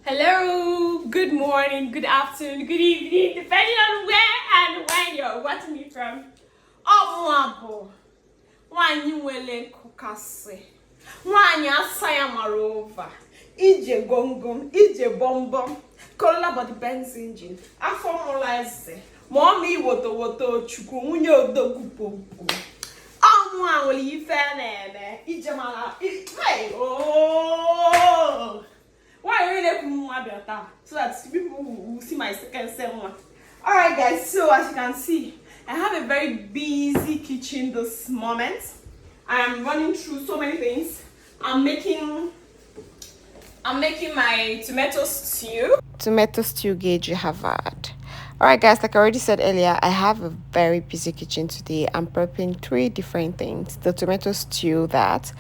Hello, good morning, good afternoon, good evening, depending on where and when you're watching me from. Oh, Wanyi wele kukase. Wanyi asaya marova. Ije gongom, ije bombom. Kola body Benz engine. Aformalize. Mommy woto chuku unye odogu popo. Amwa wole ife nene. Ije mala. Hey, oh. Why are you like so that people will see my second one? Alright guys, so as you can see, I have a very busy kitchen this moment. I am running through so many things. I'm making my tomato stew. Tomato stew gauge you have had. Alright guys, like I already said earlier, I have a very busy kitchen today. I'm prepping 3 different things. The tomato stew, that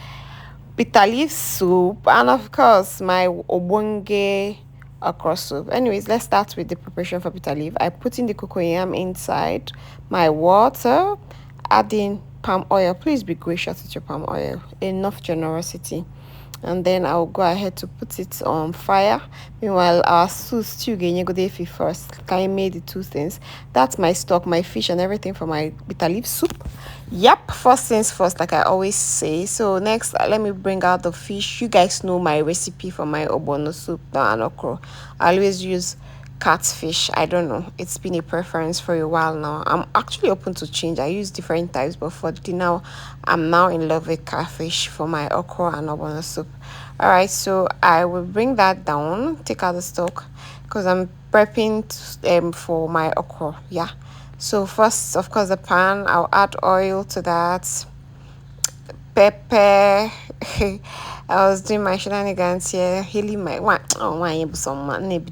bitter leaf soup, and of course my obonge okra soup. Anyways, let's start with the preparation for bitter leaf. I put in the cocoyam inside my water, adding palm oil. Please be gracious with your palm oil, enough generosity. And then I'll go ahead to put it on fire. Meanwhile, our stew getting go first. I made the 2 things. That's my stock, my fish, and everything for my bitter leaf soup. Yep, first things first, like I always say. So next, let me bring out the fish. You guys know my recipe for my obono soup and okra. I always use catfish. I don't know, it's been a preference for a while now. I'm actually open to change. I use different types, but for the now, I'm now in love with catfish for my okra and obono soup. All right, so I will bring that down, take out the stock, because I'm prepping for my okra. Yeah, so first, of course, the pan, I'll add oil to that, pepper. I was doing my shenanigans here, healing my one. Oh, why you some man? Okay.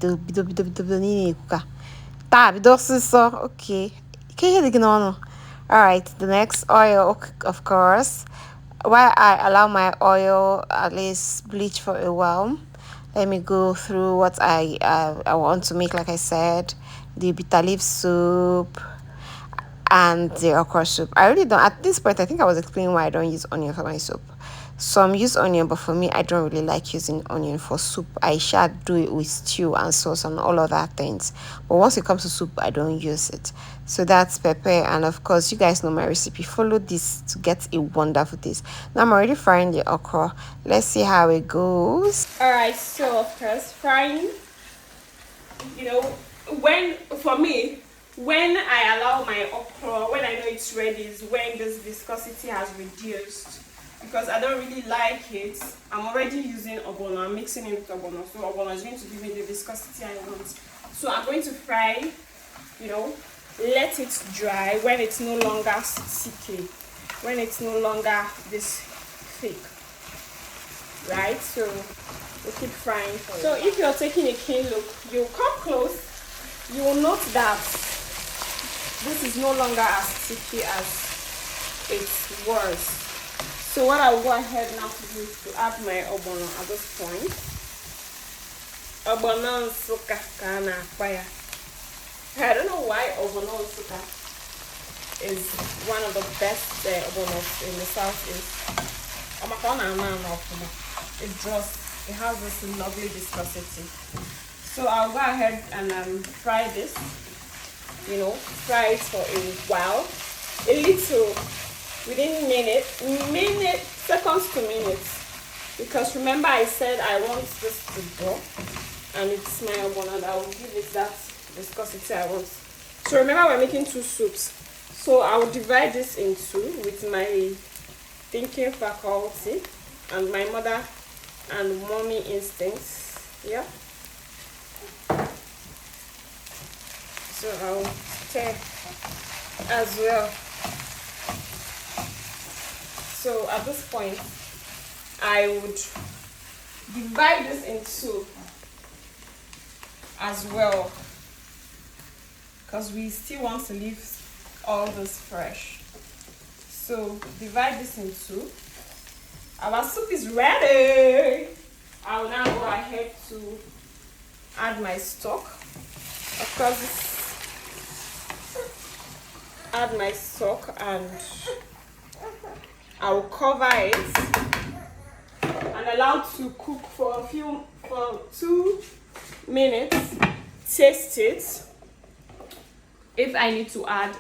All right. The next oil, of course. While I allow my oil at least bleach for a while, let me go through what I want to make. Like I said, the bitter leaf soup and the okra soup. I really don't, at this point I think I was explaining why I don't use onion for my soup. Some use onion, but for me I don't really like using onion for soup. I shall do it with stew and sauce and all other things, but once it comes to soup I don't use it. So that's pepper, and of course you guys know my recipe. Follow this to get a wonderful taste. Now I'm already frying the okra. Let's see how it goes. All right, so of course frying, you know, when for me, when I allow my okra, when I know it's ready, is when this viscosity has reduced, because I don't really like it. I'm already using ogbono. I'm mixing it with ogbono, so ogbono is going to give me the viscosity I want. So I'm going to fry, you know, let it dry when it's no longer sticky, when it's no longer this thick, right? So we'll keep frying for you. So if you're taking a keen look, you come close, you will note that this is no longer as sticky as it was. So what I'll go ahead now to do is to add my ogbono at this point. Ogbono suka kana fire. I don't know why ogbono suka is one of the best ogbonos in the southeast. It has this lovely viscosity. So I'll go ahead and fry this. You know, fry it for a while, a little, within seconds to minutes, because remember I said I want this to go, and it's my ogbono that will give it that viscosity I want. So remember we're making 2 soups, so I will divide this in 2 with my thinking faculty and my mother and mommy instincts. Yeah. So I'll stir as well. So at this point, I would divide this in 2 as well, because we still want to leave all this fresh. So divide this in 2. Our soup is ready. I will now go ahead to add my stock. Of course, add my stock, and I will cover it and allow it to cook for 2 minutes, taste it. If I need to add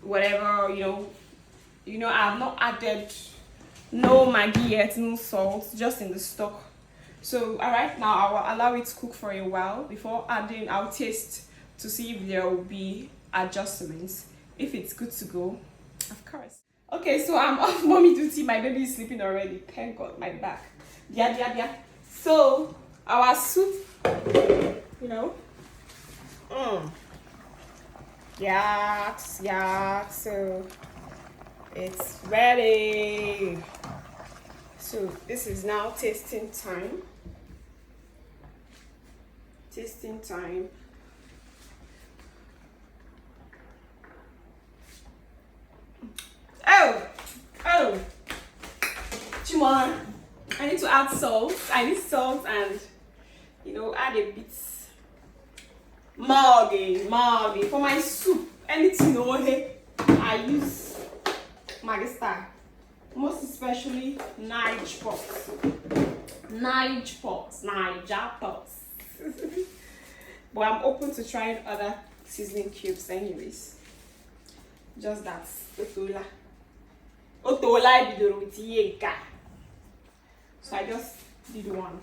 whatever, I have not added no Maggi yet, no salt, just in the stock. So right now I will allow it to cook for a while before adding. I'll taste to see if there will be adjustments. If it's good to go, of course. Okay, so I'm off mommy duty. My baby is sleeping already. Thank God, my back. Yeah. So our soup, yeah. So it's ready. So this is now tasting time. Oh, Chimon, I need to add salt. I need salt and add a bit Maggi for my soup. Anything I use Maggi Star. Most especially Niger pots. But I'm open to trying other seasoning cubes anyways. Just that. So I just did one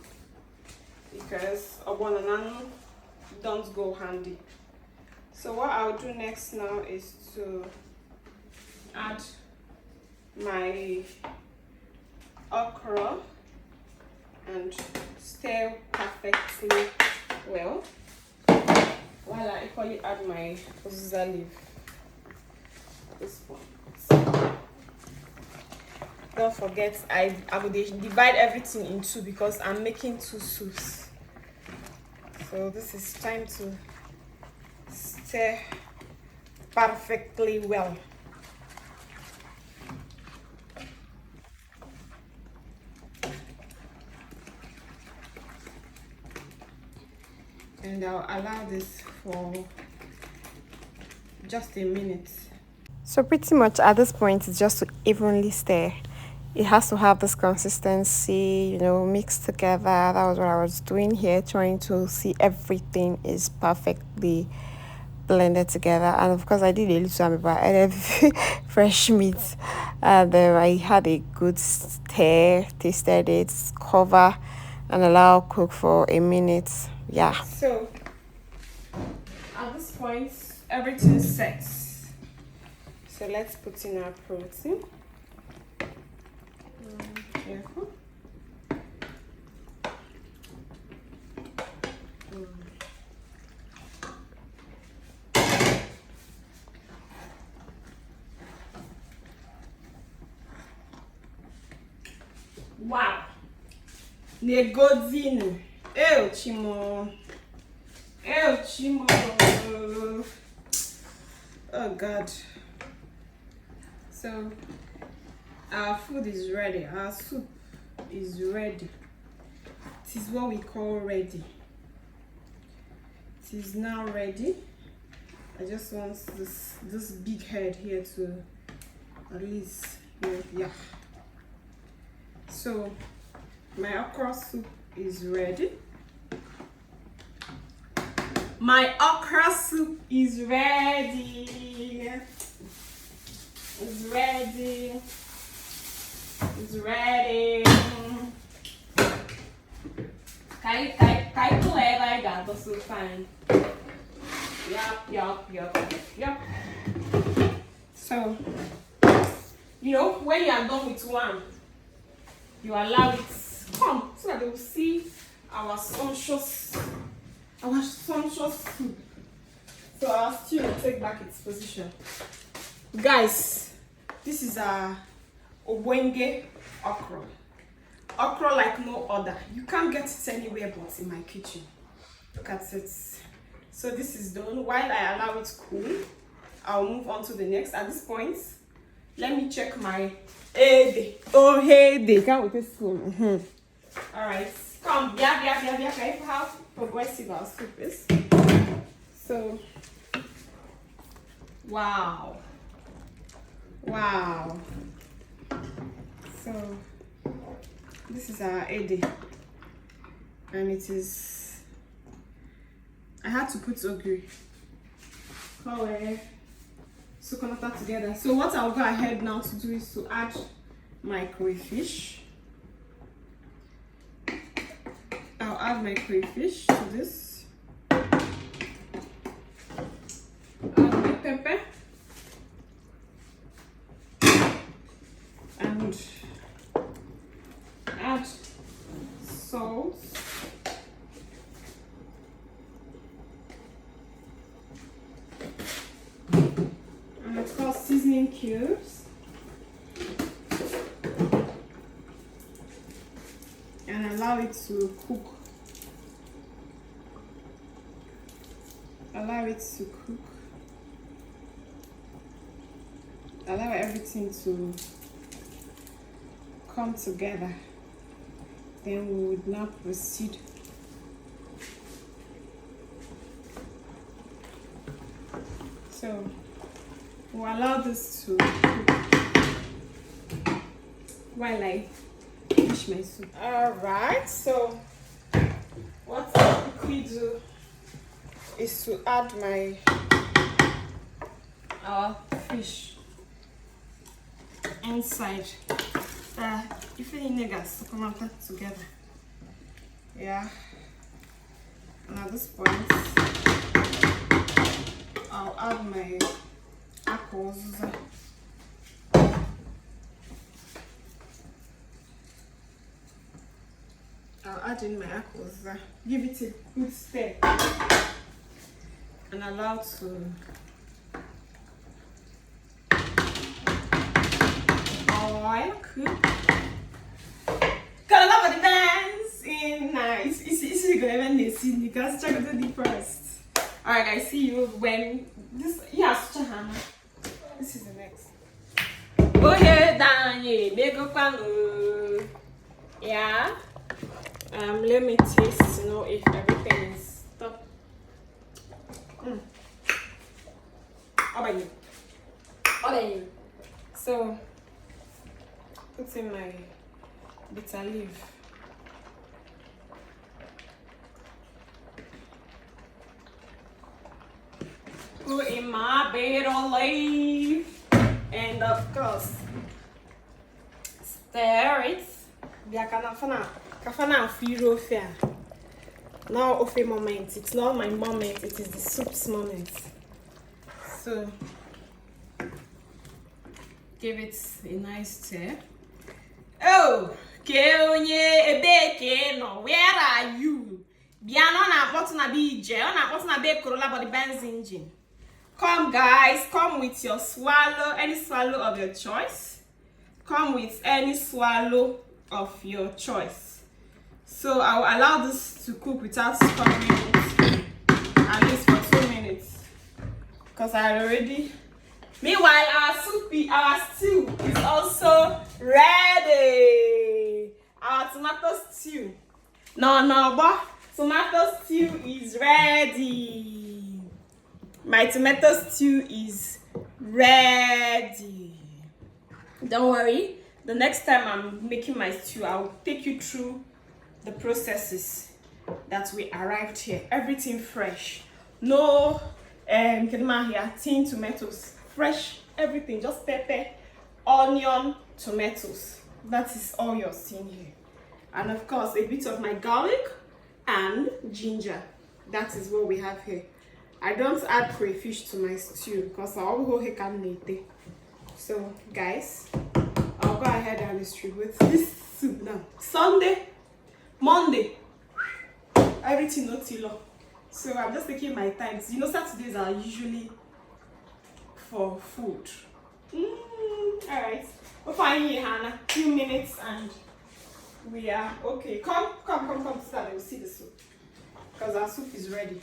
because Obonanan don't go handy. So what I'll do next now is to add my okra and stir perfectly well while I equally add my uziza leaf. This one. Don't forget, I will divide everything in two because I'm making two soups. So this is time to stir perfectly well. And I'll allow this for just a minute. So pretty much at this point, it's just to evenly stir. It has to have this consistency, mixed together. That was what I was doing here, trying to see everything is perfectly blended together. And of course, I did a little but I added fresh meat. And I had a good stir, tasted it, cover, and allow cook for a minute. Yeah. So at this point, everything's set. So let's put in our protein. Careful. Wow. Negodzin. Chimo. Oh God. So our food is ready. Our soup is ready. It is what we call ready. It is now ready. I just want this big head here to at least yeah. So my okra soup is ready. My okra soup is ready. It's ready. It's ready. Cai tu leva aí, gato, so fine. Yup. So, when you are done with one, you allow it come so that they will see our sumptuous soup. So our stew will take back its position. Guys, this is our Obwenge okra. Okra like no other. You can't get it anywhere but in my kitchen. Look at it. So this is done. While I allow it to cool, I'll move on to the next. At this point, let me check my hey day. Can't wait to school. Alright. Come, yeah. How progressive our soup is. So wow. So this is our Ede, and it is had to put ogiri. So connect that together. So what I'll go ahead now to do is to add my crayfish. I'll add my crayfish to this. Add my pepper. And add salt. And of course seasoning cubes. And allow it to cook. Allow it to cook. Allow everything to come together. Then we would now proceed. So we'll allow this to cook while I finish my soup. Alright, so what I'll quickly do is to add my fish inside. If any niggas to come and put together. Yeah. And at this point, I'll add my apples. I'll add in my apples. Give it a good stir. And allow to oil cook. Got a lot of the bands in nice. It's going to see because check out the first. Alright guys, see you when this such a hammer. This is the next. Go ahead, Daniel. Make up and yeah. Let me taste to know if everything is stuck. How about you? So put in my bitter leaf. Put in my bitter leaf. And of course, stir it. Kafana firo fair. Now of a moment. It's not my moment, it is the soup's moment. So give it a nice stir. Oh, where are you? Biano na what na be je, na what na be Corolla body Benz engine. Come guys, come with your swallow, any swallow of your choice. Come with any swallow of your choice. So I will allow this to cook without stirring it at least for 2 minutes. Because I already. Meanwhile, our stew is also ready. Our tomato stew. But tomato stew is ready. My tomato stew is ready. Don't worry. The next time I'm making my stew, I'll take you through the processes that we arrived here. Everything fresh. No tin tomatoes. Fresh, everything. Just pepper, onion, tomatoes. That is all you're seeing here. And of course, a bit of my garlic and ginger. That is what we have here. I don't add crayfish to my stew because I always can eat it. So guys, I'll go ahead and distribute this soup now. Sunday, Monday, everything not too long. So I'm just taking my time. You know, Saturdays are usually for food. Alright. We'll find you, Hannah. Few minutes and we are okay. Come to start. We'll see the soup. Because our soup is ready.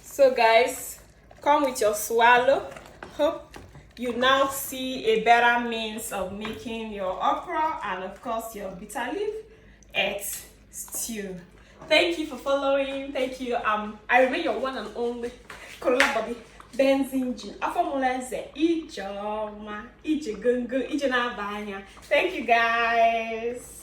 So guys, come with your swallow. Hope you now see a better means of making your okra and of course your bitter leaf egg stew. Thank you for following. Thank you. I remain your one and only Corolla body Benz engine. Thank you guys.